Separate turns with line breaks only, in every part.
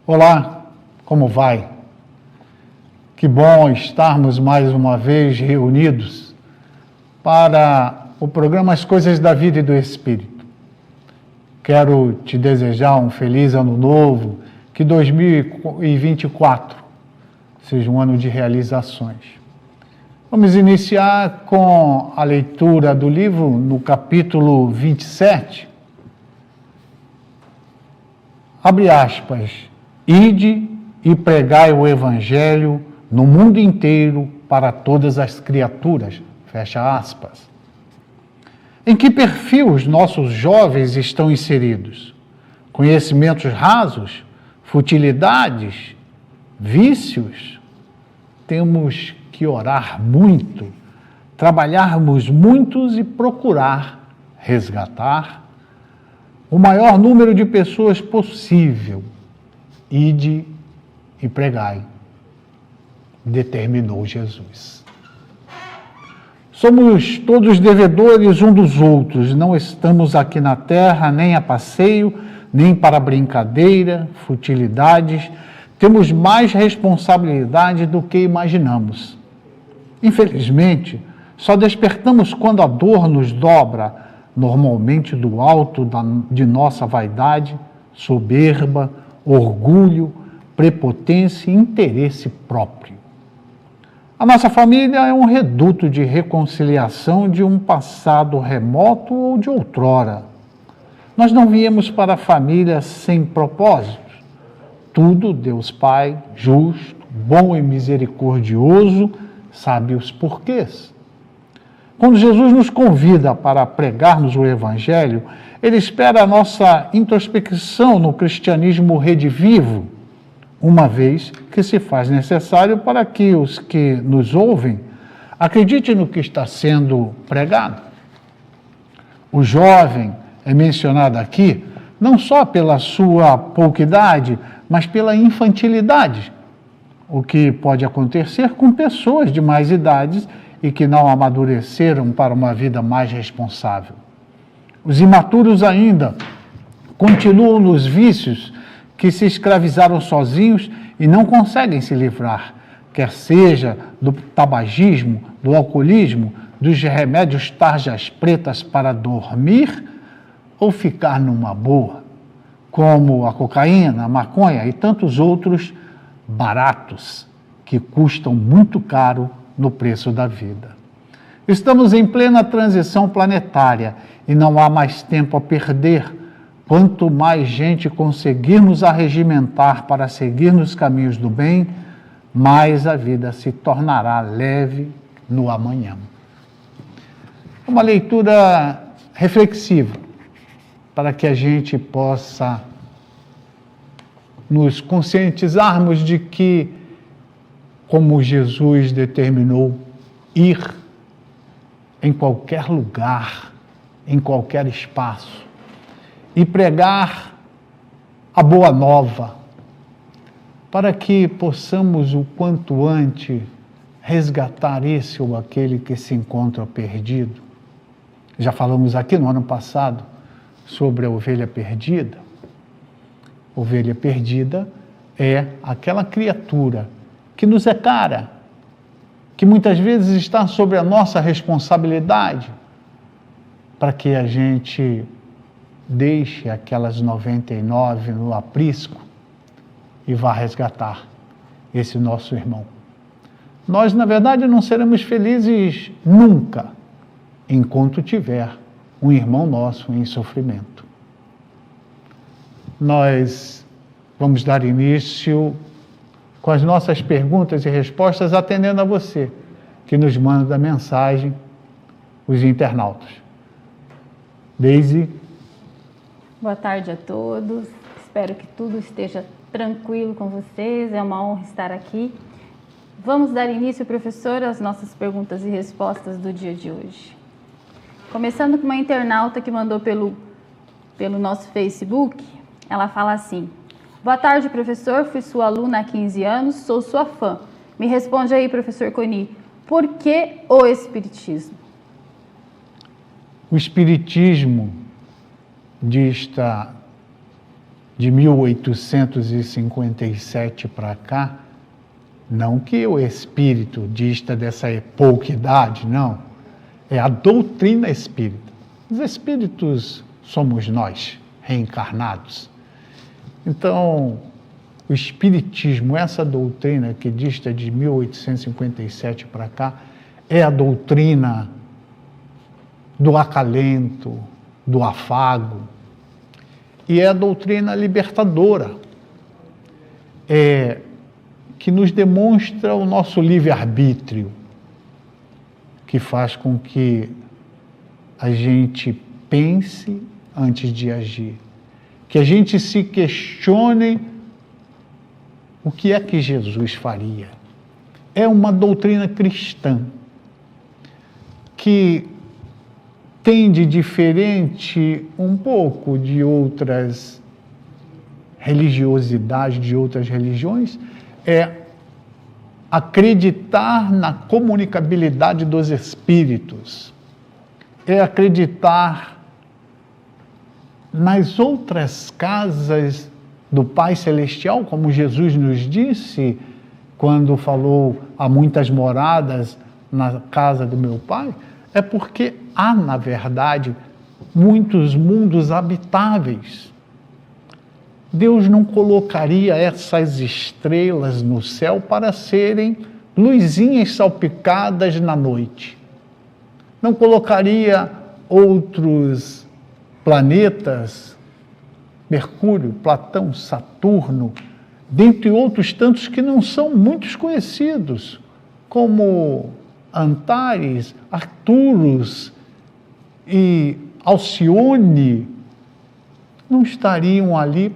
Olá, como vai? Que bom estarmos mais uma vez reunidos para o programa As Coisas da Vida e do Espírito. Quero te desejar um feliz ano novo, que 2024 seja um ano de realizações. Vamos iniciar com a leitura do livro no capítulo 27. Abre aspas. Ide e pregai o Evangelho no mundo inteiro para todas as criaturas. Fecha aspas. Em que perfil os nossos jovens estão inseridos? Conhecimentos rasos? Futilidades? Vícios? Temos que orar muito, trabalharmos muitos e procurar resgatar o maior número de pessoas possível. Ide e pregai, determinou Jesus. Somos todos devedores um dos outros, não estamos aqui na terra nem a passeio, nem para brincadeira, futilidades, temos mais responsabilidade do que imaginamos. Infelizmente, só despertamos quando a dor nos dobra, normalmente do alto de nossa vaidade, soberba, orgulho, prepotência e interesse próprio. A nossa família é um reduto de reconciliação de um passado remoto ou de outrora. Nós não viemos para a família sem propósitos. Tudo Deus Pai, justo, bom e misericordioso, sabe os porquês. Quando Jesus nos convida para pregarmos o Evangelho, Ele espera a nossa introspecção no cristianismo redivivo, uma vez que se faz necessário para que os que nos ouvem acreditem no que está sendo pregado. O jovem é mencionado aqui não só pela sua pouca idade, mas pela infantilidade, o que pode acontecer com pessoas de mais idades e que não amadureceram para uma vida mais responsável. Os imaturos ainda continuam nos vícios que se escravizaram sozinhos e não conseguem se livrar, quer seja do tabagismo, do alcoolismo, dos remédios tarjas pretas para dormir ou ficar numa boa, como a cocaína, a maconha e tantos outros baratos que custam muito caro no preço da vida. Estamos em plena transição planetária e não há mais tempo a perder. Quanto mais gente conseguirmos arregimentar para seguir nos caminhos do bem, mais a vida se tornará leve no amanhã. Uma leitura reflexiva para que a gente possa nos conscientizarmos de que, como Jesus determinou, ir em qualquer lugar, em qualquer espaço, e pregar a boa nova, para que possamos o quanto antes resgatar esse ou aquele que se encontra perdido. Já falamos aqui no ano passado sobre a ovelha perdida. Ovelha perdida é aquela criatura que nos é cara, que muitas vezes está sobre a nossa responsabilidade, para que a gente deixe aquelas 99 no aprisco e vá resgatar esse nosso irmão. Nós, na verdade, não seremos felizes nunca, enquanto tiver um irmão nosso em sofrimento. Nós vamos dar início com as nossas perguntas e respostas, atendendo a você, que nos manda mensagem, os internautas. Deise.
Boa tarde a todos, espero que tudo esteja tranquilo com vocês, é uma honra estar aqui. Vamos dar início, professor, às nossas perguntas e respostas do dia de hoje. Começando com uma internauta que mandou pelo nosso Facebook, ela fala assim: boa tarde, professor, fui sua aluna há 15 anos, sou sua fã. Me responde aí, professor Coni, por que o Espiritismo?
O Espiritismo dista de 1857 para cá, não que o espírito dista dessa pouca idade, não. É a doutrina espírita. Os espíritos somos nós, reencarnados. Então, o espiritismo, essa doutrina que dista de 1857 para cá, é a doutrina do acalento, do afago, e é a doutrina libertadora, que nos demonstra o nosso livre-arbítrio, que faz com que a gente pense antes de agir, que a gente se questione o que é que Jesus faria. É uma doutrina cristã que tem de diferente um pouco de outras religiosidades, de outras religiões, é acreditar na comunicabilidade dos espíritos, é acreditar nas outras casas do Pai Celestial, como Jesus nos disse, quando falou: há muitas moradas na casa do meu Pai, é porque há, na verdade, muitos mundos habitáveis. Deus não colocaria essas estrelas no céu para serem luzinhas salpicadas na noite. Não colocaria outros planetas, Mercúrio, Platão, Saturno, dentre outros tantos que não são muitos conhecidos, como Antares, Arcturus e Alcione, não estariam ali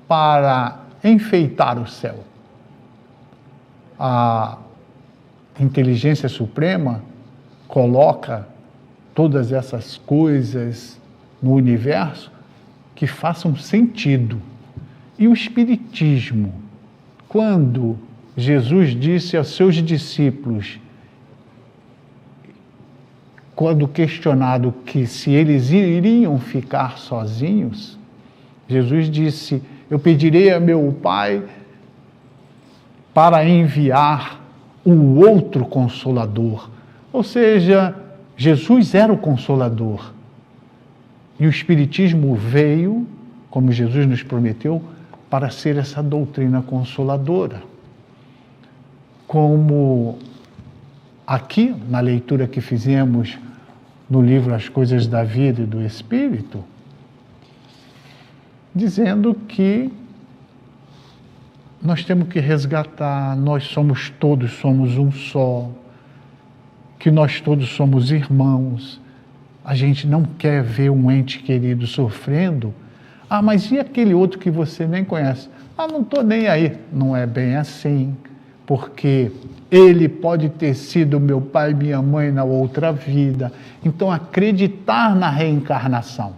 para enfeitar o céu. A inteligência suprema coloca todas essas coisas no universo que façam sentido. E o Espiritismo, quando Jesus disse aos seus discípulos, quando questionado que se eles iriam ficar sozinhos, Jesus disse: eu pedirei a meu Pai para enviar um outro Consolador. Ou seja, Jesus era o Consolador. E o Espiritismo veio, como Jesus nos prometeu, para ser essa doutrina consoladora. Como aqui, na leitura que fizemos no livro As Coisas da Vida e do Espírito, dizendo que nós temos que resgatar, nós todos somos um só, que nós todos somos irmãos. A gente não quer ver um ente querido sofrendo. Ah, mas e aquele outro que você nem conhece? Ah, não estou nem aí. Não é bem assim, porque ele pode ter sido meu pai e minha mãe na outra vida. Então, acreditar na reencarnação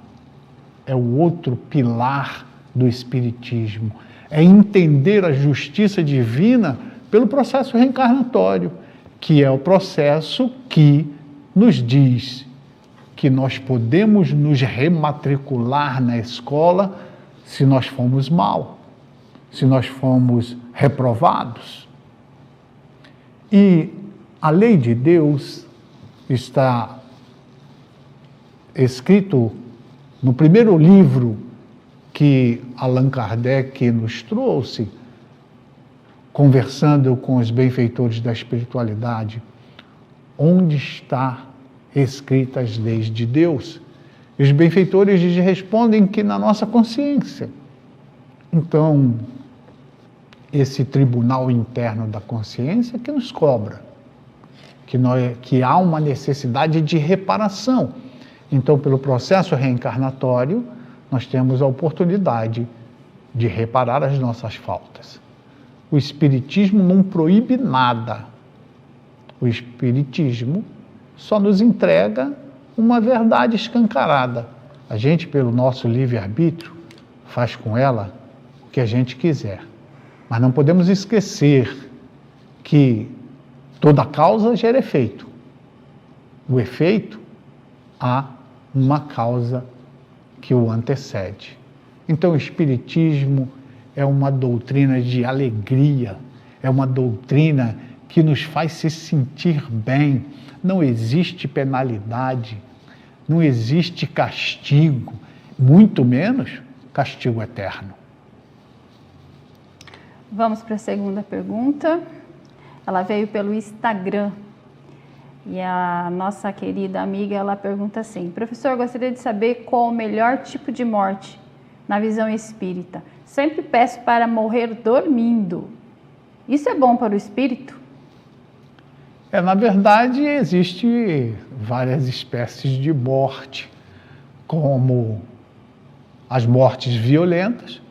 é o outro pilar do Espiritismo. É entender a justiça divina pelo processo reencarnatório, que é o processo que nos diz que nós podemos nos rematricular na escola se nós fomos mal, se nós fomos reprovados. E a lei de Deus está escrito no primeiro livro que Allan Kardec nos trouxe, conversando com os benfeitores da espiritualidade, onde está escritas as leis de Deus. E os benfeitores respondem que na nossa consciência. Então, esse tribunal interno da consciência que nos cobra, que há uma necessidade de reparação. Então, pelo processo reencarnatório, nós temos a oportunidade de reparar as nossas faltas. O Espiritismo não proíbe nada. O Espiritismo só nos entrega uma verdade escancarada. A gente, pelo nosso livre-arbítrio, faz com ela o que a gente quiser. Mas não podemos esquecer que toda causa gera efeito. O efeito, há uma causa que o antecede. Então, o Espiritismo é uma doutrina de alegria, é uma doutrina que nos faz se sentir bem. Não existe penalidade, não existe castigo, muito menos castigo eterno.
Vamos para a segunda pergunta. Ela veio pelo Instagram. E a nossa querida amiga, ela pergunta assim: professor, gostaria de saber qual o melhor tipo de morte na visão espírita. Sempre peço para morrer dormindo. Isso é bom para o espírito?
Na verdade, existe várias espécies de morte, como as mortes violentas,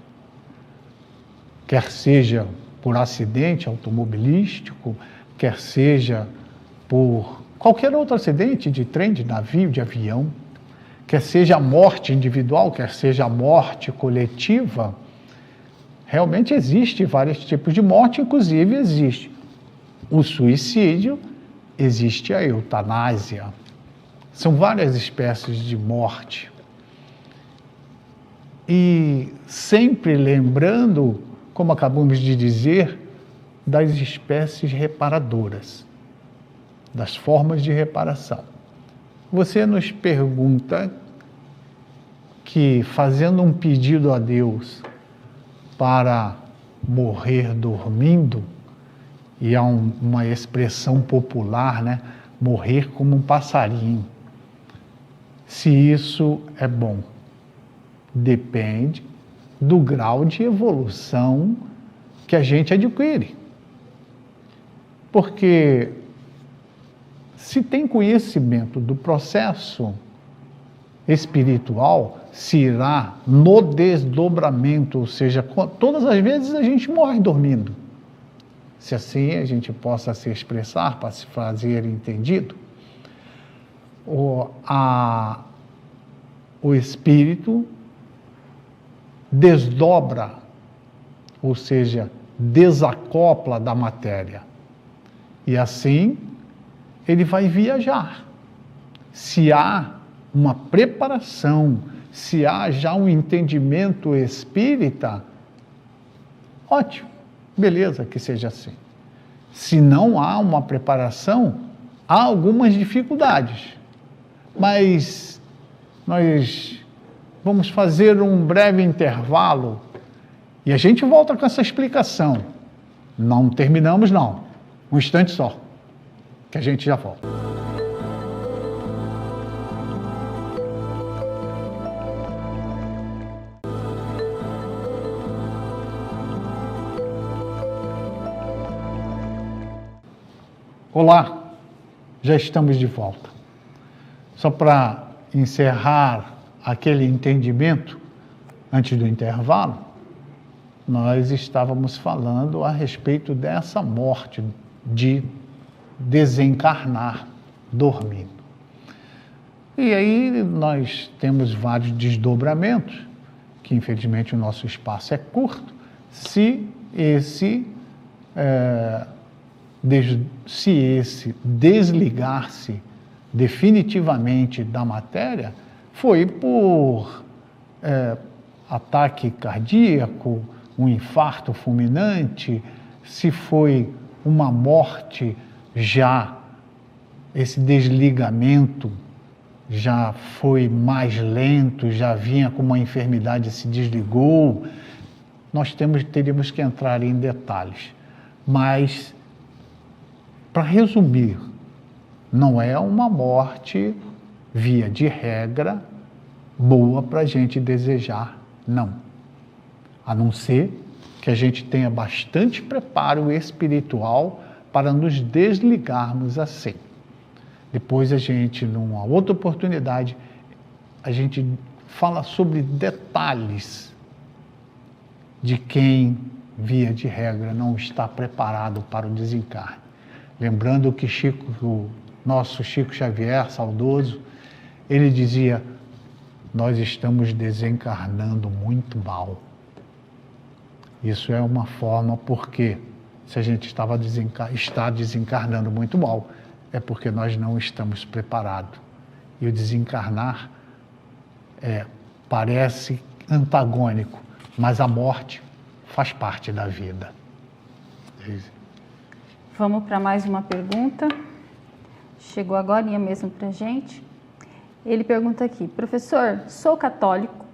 quer seja por acidente automobilístico, quer seja por qualquer outro acidente de trem, de navio, de avião, quer seja a morte individual, quer seja a morte coletiva. Realmente existe vários tipos de morte, inclusive existe o suicídio, existe a eutanásia. São várias espécies de morte. E sempre lembrando, como acabamos de dizer, das espécies reparadoras, das formas de reparação. Você nos pergunta que, fazendo um pedido a Deus para morrer dormindo, e há uma expressão popular, né? Morrer como um passarinho. Se isso é bom, depende do grau de evolução que a gente adquire. Porque se tem conhecimento do processo espiritual, se irá no desdobramento, ou seja, todas as vezes a gente morre dormindo. Se assim a gente possa se expressar, para se fazer entendido, o espírito desdobra, ou seja, desacopla da matéria. E assim ele vai viajar. Se há uma preparação, se há já um entendimento espírita, ótimo, beleza que seja assim. Se não há uma preparação, há algumas dificuldades. Mas nós vamos fazer um breve intervalo e a gente volta com essa explicação. Não terminamos, não. Um instante só, que a gente já volta. Olá, já estamos de volta. Só para encerrar aquele entendimento, antes do intervalo, nós estávamos falando a respeito dessa morte de desencarnar dormindo. E aí nós temos vários desdobramentos, que infelizmente o nosso espaço é curto, se esse desligar-se definitivamente da matéria foi por ataque cardíaco, um infarto fulminante, se foi uma morte já, esse desligamento já foi mais lento, já vinha com uma enfermidade, se desligou. Nós teríamos que entrar em detalhes. Mas, para resumir, não é uma morte, via de regra, boa para a gente desejar, não. A não ser que a gente tenha bastante preparo espiritual para nos desligarmos assim. Depois a gente, numa outra oportunidade, a gente fala sobre detalhes de quem, via de regra, não está preparado para o desencarne. Lembrando que o nosso Chico Xavier, saudoso, ele dizia: nós estamos desencarnando muito mal. Isso é uma forma, porque se a gente está desencarnando muito mal, é porque nós não estamos preparados. E o desencarnar parece antagônico, mas a morte faz parte da vida.
Vamos para mais uma pergunta. Chegou agora mesmo para a gente. Ele pergunta aqui: professor, sou católico,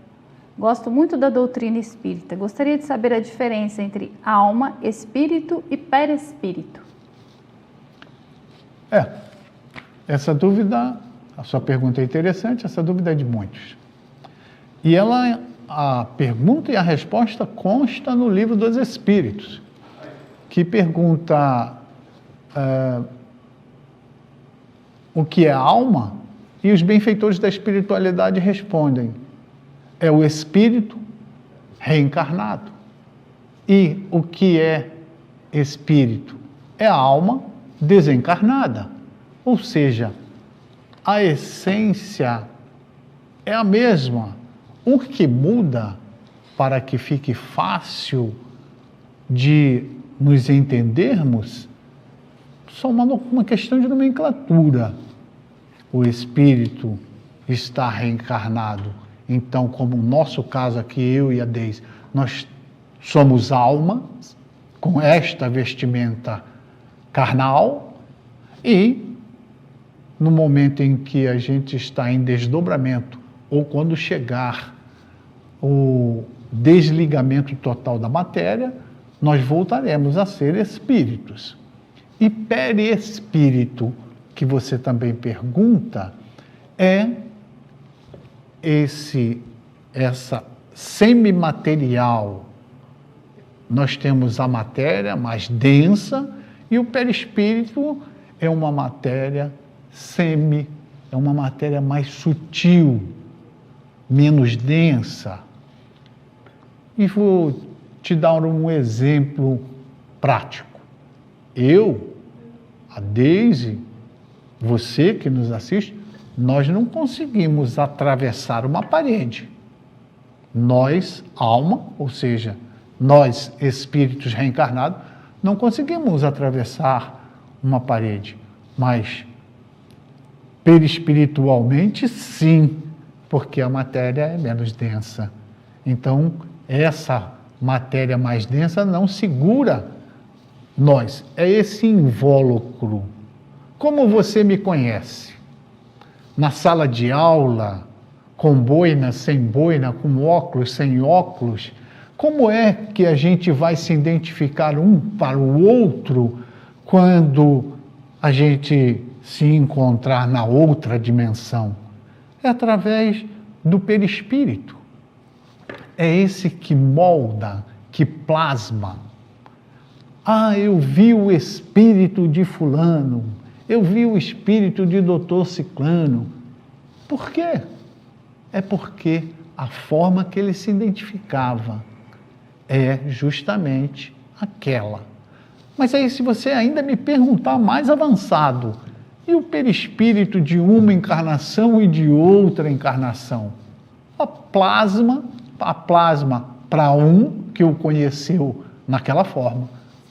gosto muito da doutrina espírita. Gostaria de saber a diferença entre alma, espírito e perispírito.
Essa dúvida, a sua pergunta é interessante, essa dúvida é de muitos. E a pergunta e a resposta consta no Livro dos Espíritos, que pergunta o que é alma, e os benfeitores da espiritualidade respondem: é o espírito reencarnado. E o que é espírito? É a alma desencarnada. Ou seja, a essência é a mesma. O que muda, para que fique fácil de nos entendermos, só uma questão de nomenclatura. O espírito está reencarnado. Então, como no nosso caso aqui, eu e a Deise, nós somos almas com esta vestimenta carnal, e no momento em que a gente está em desdobramento, ou quando chegar o desligamento total da matéria, nós voltaremos a ser espíritos. E perispírito, que você também pergunta, é essa semimaterial. Nós temos a matéria mais densa, e o perispírito é uma matéria é uma matéria mais sutil, menos densa. E vou te dar um exemplo prático. Eu, a Deise, você que nos assiste, nós não conseguimos atravessar uma parede. Nós, alma, ou seja, nós, espíritos reencarnados, não conseguimos atravessar uma parede, mas perispiritualmente, sim, porque a matéria é menos densa. Então, essa matéria mais densa não segura nós. É esse invólucro. Como você me conhece? Na sala de aula, com boina, sem boina, com óculos, sem óculos, como é que a gente vai se identificar um para o outro quando a gente se encontrar na outra dimensão? É através do perispírito. É esse que molda, que plasma. Ah, eu vi o espírito de fulano, eu vi o espírito de doutor Ciclano. Por quê? É porque a forma que ele se identificava é justamente aquela. Mas aí, se você ainda me perguntar mais avançado, e o perispírito de uma encarnação e de outra encarnação? A plasma para um que o conheceu naquela forma,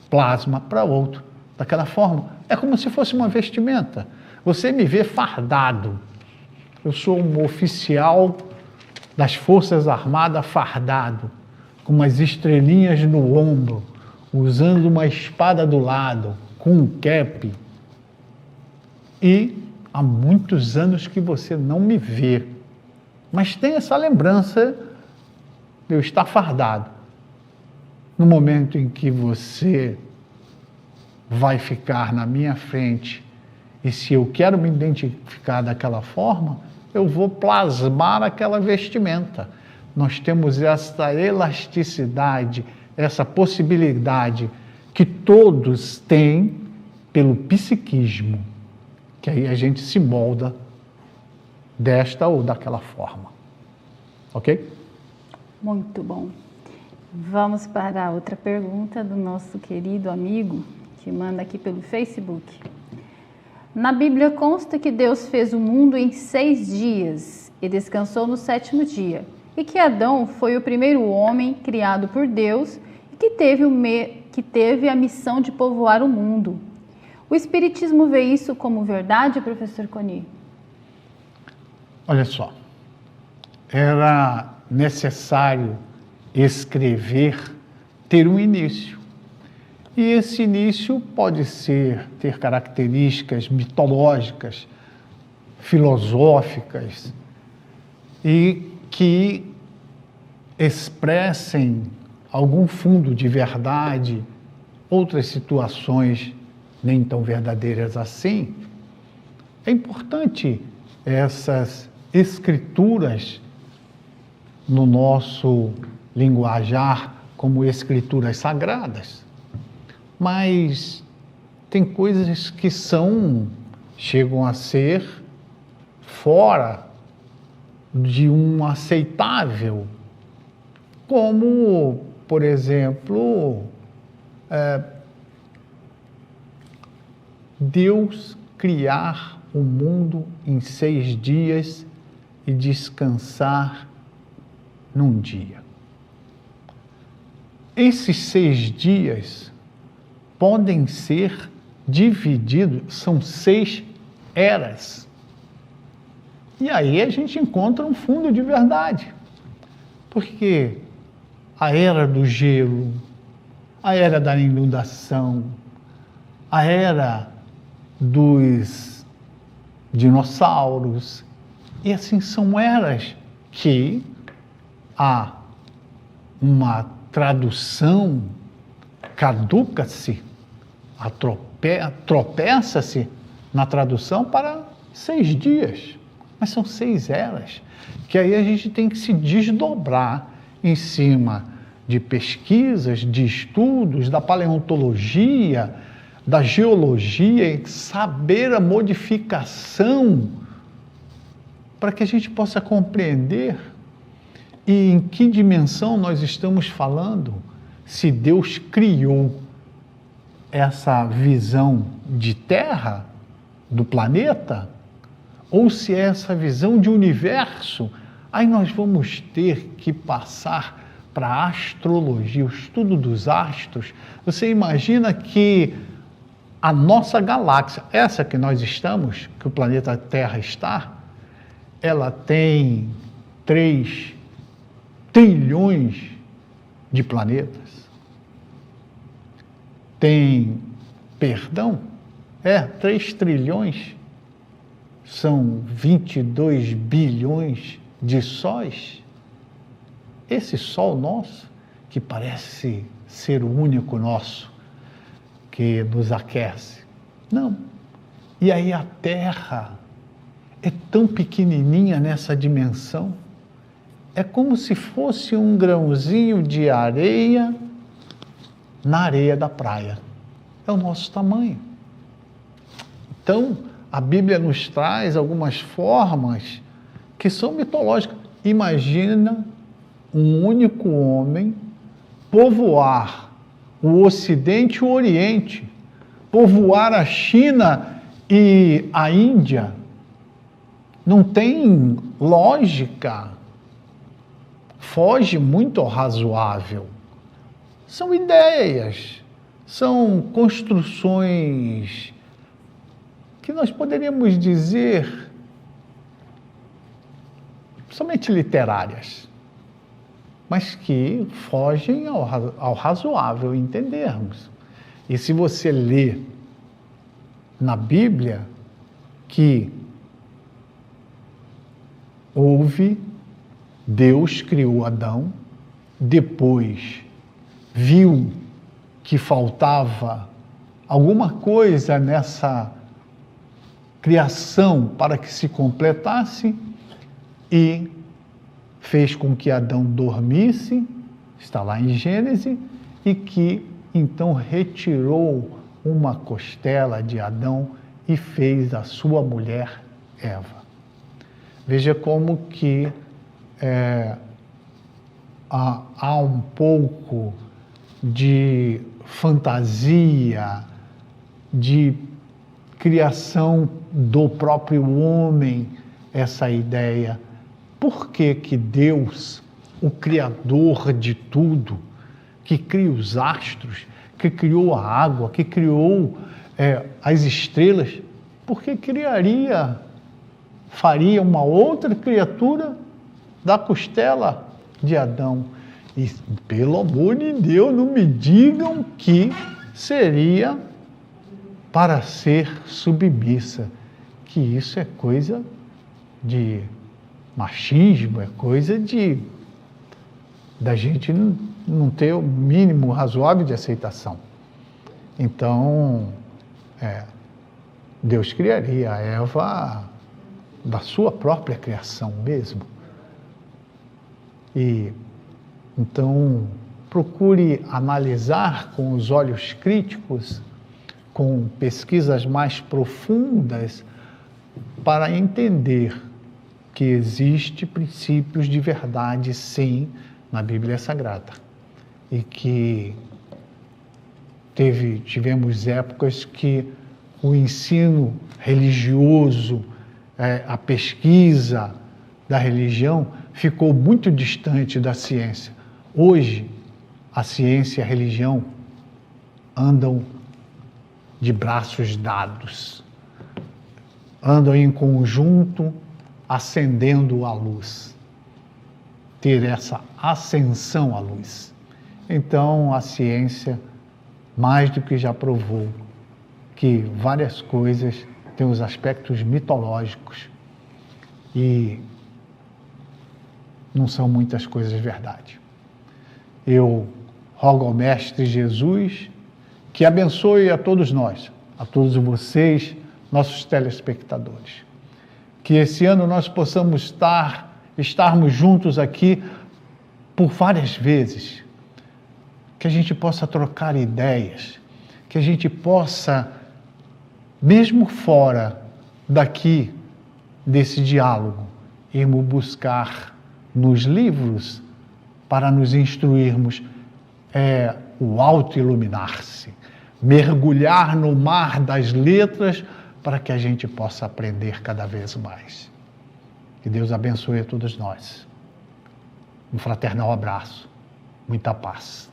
plasma para outro daquela forma. É como se fosse uma vestimenta. Você me vê fardado. Eu sou um oficial das Forças Armadas fardado, com umas estrelinhas no ombro, usando uma espada do lado, com um cap. E há muitos anos que você não me vê, mas tem essa lembrança de eu estar fardado. No momento em que você vai ficar na minha frente, e se eu quero me identificar daquela forma, eu vou plasmar aquela vestimenta. Nós temos essa elasticidade, essa possibilidade que todos têm pelo psiquismo, que aí a gente se molda desta ou daquela forma. Ok?
Muito bom. Vamos para a outra pergunta do nosso querido amigo, que manda aqui pelo Facebook. Na Bíblia consta que Deus fez o mundo em 6 dias e descansou no 7º dia, e que Adão foi o primeiro homem criado por Deus e que teve a missão de povoar o mundo. O Espiritismo vê isso como verdade, professor Coni?
Olha só, era necessário escrever, ter um início. E esse início pode ter características mitológicas, filosóficas, e que expressem algum fundo de verdade, outras situações nem tão verdadeiras assim. É importante essas escrituras no nosso linguajar como escrituras sagradas. Mas tem coisas que chegam a ser fora de um aceitável, como, por exemplo, Deus criar o mundo em 6 dias e descansar num dia. Esses 6 dias podem ser divididos, são 6 eras. E aí a gente encontra um fundo de verdade. Porque a era do gelo, a era da inundação, a era dos dinossauros, e assim são eras que há uma tradução, caduca-se, tropeça-se na tradução para 6 dias, mas são 6 eras, que aí a gente tem que se desdobrar em cima de pesquisas, de estudos, da paleontologia, da geologia, e saber a modificação para que a gente possa compreender e em que dimensão nós estamos falando, se Deus criou essa visão de Terra, do planeta, ou se é essa visão de universo. Aí nós vamos ter que passar para a astrologia, o estudo dos astros. Você imagina que a nossa galáxia, essa que nós estamos, que o planeta Terra está, ela tem 3 trilhões de planetas. Tem, 3 trilhões, são 22 bilhões de sóis. Esse Sol nosso, que parece ser o único nosso, que nos aquece. Não. E aí a Terra é tão pequenininha nessa dimensão, é como se fosse um grãozinho de areia na areia da praia. É o nosso tamanho. Então, a Bíblia nos traz algumas formas que são mitológicas. Imagina um único homem povoar o Ocidente e o Oriente, povoar a China e a Índia. Não tem lógica, foge muito ao razoável. São ideias, são construções que nós poderíamos dizer somente literárias, mas que fogem ao razoável entendermos. E se você lê na Bíblia que Deus criou Adão, depois viu que faltava alguma coisa nessa criação para que se completasse e fez com que Adão dormisse, está lá em Gênesis, e que então retirou uma costela de Adão e fez a sua mulher Eva. Veja como que há um pouco de fantasia, de criação do próprio homem, essa ideia. Por que que Deus, o Criador de tudo, que cria os astros, que criou a água, que criou as estrelas, por que faria uma outra criatura da costela de Adão. E, pelo amor de Deus, não me digam que seria para ser submissa, que isso é coisa de machismo, é coisa da gente não ter o mínimo razoável de aceitação. Então, Deus criaria a Eva da sua própria criação mesmo. E então procure analisar com os olhos críticos, com pesquisas mais profundas, para entender que existe princípios de verdade, sim, na Bíblia Sagrada. E que tivemos épocas que o ensino religioso, a pesquisa da religião ficou muito distante da ciência. Hoje, a ciência e a religião andam de braços dados, andam em conjunto, acendendo a luz, ter essa ascensão à luz. Então, a ciência, mais do que já provou, que várias coisas têm os aspectos mitológicos e não são muitas coisas verdade. Eu rogo ao Mestre Jesus que abençoe a todos nós, a todos vocês, nossos telespectadores. Que esse ano nós possamos estarmos juntos aqui por várias vezes, que a gente possa trocar ideias, que a gente possa, mesmo fora daqui desse diálogo, irmos buscar nos livros para nos instruirmos, o auto-iluminar-se, mergulhar no mar das letras para que a gente possa aprender cada vez mais. Que Deus abençoe a todos nós. Um fraternal abraço, muita paz.